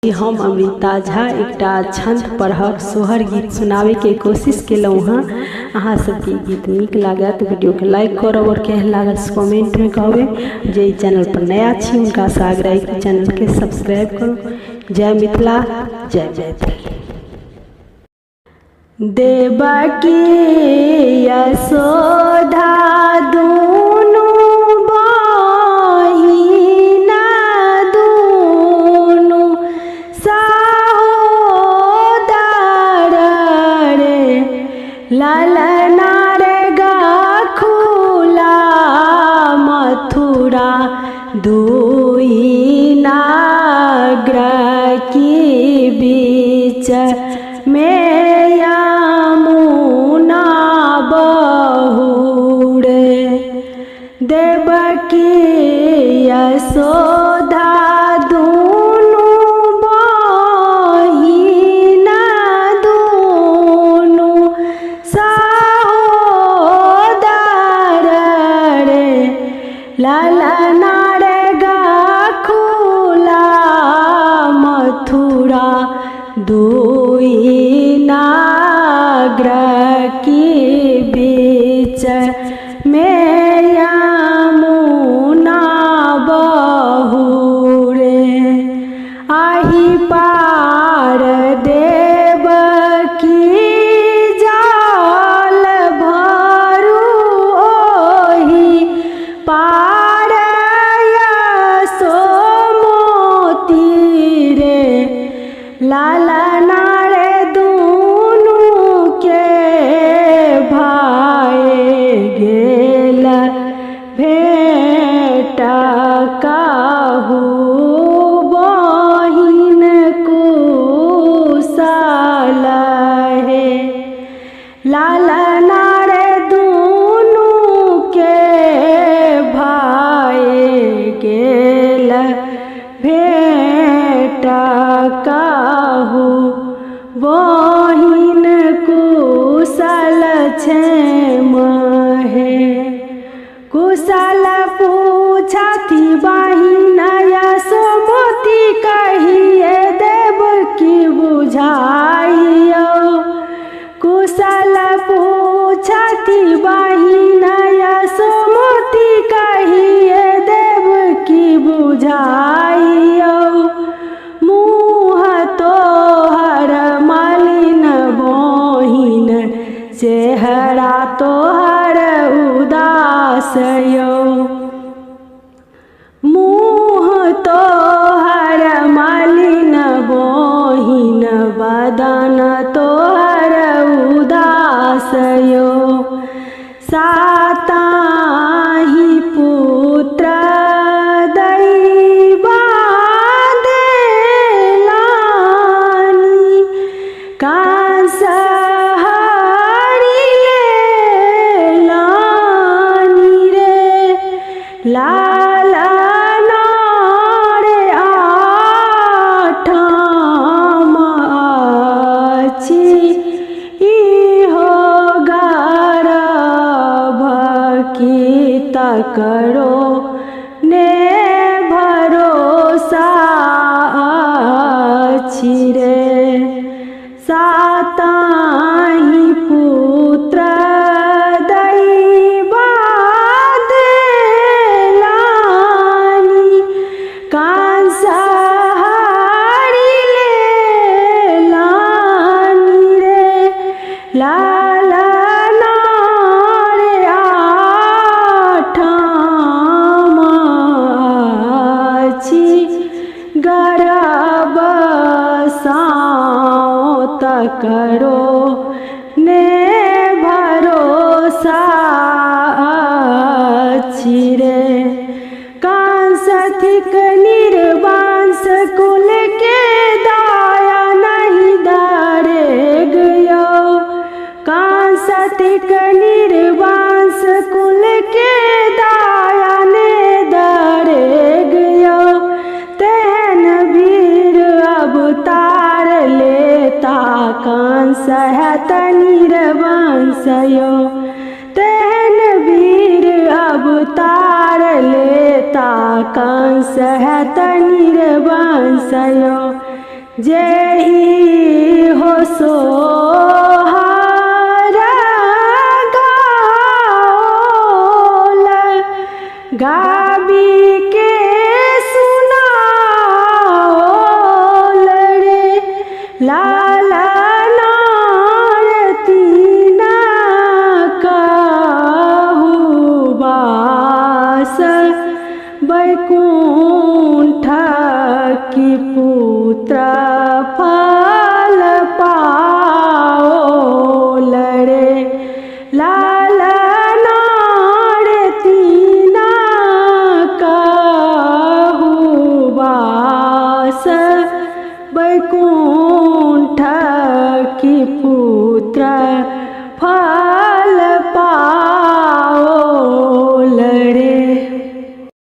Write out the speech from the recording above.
हम अमृता झा एकटा छंद पढ़क सोहर गीत सुनावे के कोशिश केलहुँ हँ। अहाँ सबके गीत नीक लागत तो वीडियो के लाइक करब और केहन लागल कमेंट में कहबे। जे चैनल पर नया छी उनका से आग्रह कि चैनल के सब्सक्राइब करू। जय मिथिला, जय जय जय। देवकी यशोदा दूनु बहिना दूनु सहोदर रे ललना रे गाखुला मथुरा दुई नागर की बीच में देवकी यशोदा दूनु बहिना दूनु सहोदर रे ललना रे गाखुला मथुरा दुई नागर की बीच में पार देवकी जाल भरू ओहि पार यशोमती रे ललना रे दूनु के भाई गेल भेट कहू ललना रे दूनु के भाई गेल भेट कहू बहिन कुशल क्षेम है। कुशल पूछती बहिन यशोमती कहिए देवकी बुझाइयो। कुशल पूछती बहिन यशोमती कहिए देवकी बुझाइयो। मुँह तोहर मलिन बहिन चेहरा तोहर उदास यो। मुँह तोहर मलिन बहिन बदन तोहर उदास यो। साताही पुत्र दैवा देलानी कांस हरिले लानी रे ललना रे आठम अछि करो ने भरोसा अछि रे। साताही पुत्र दैवा देलानी कांस हरिले लानी रे ललना रे गर्भ साँत करो ने भरोसा अछि रे। कांस थिक निर्वांस कुल के दाया नहीं दारे गयो। कांस थिक निर्वांस कुल के दाया ने दारे गयो। तेहन वीर अवतार लेता कंस है निर्वंश यो। तेहन वीर अवतार लेता कंस है निर्वंश यो। जेहि हो सोहारा गाओल गाबी के सुनाओल रे लाला नारतीना कहु बास बैकुंठ की पुत्र फल पाओल रे लाला नारतीना कहु बास बैकुंठ की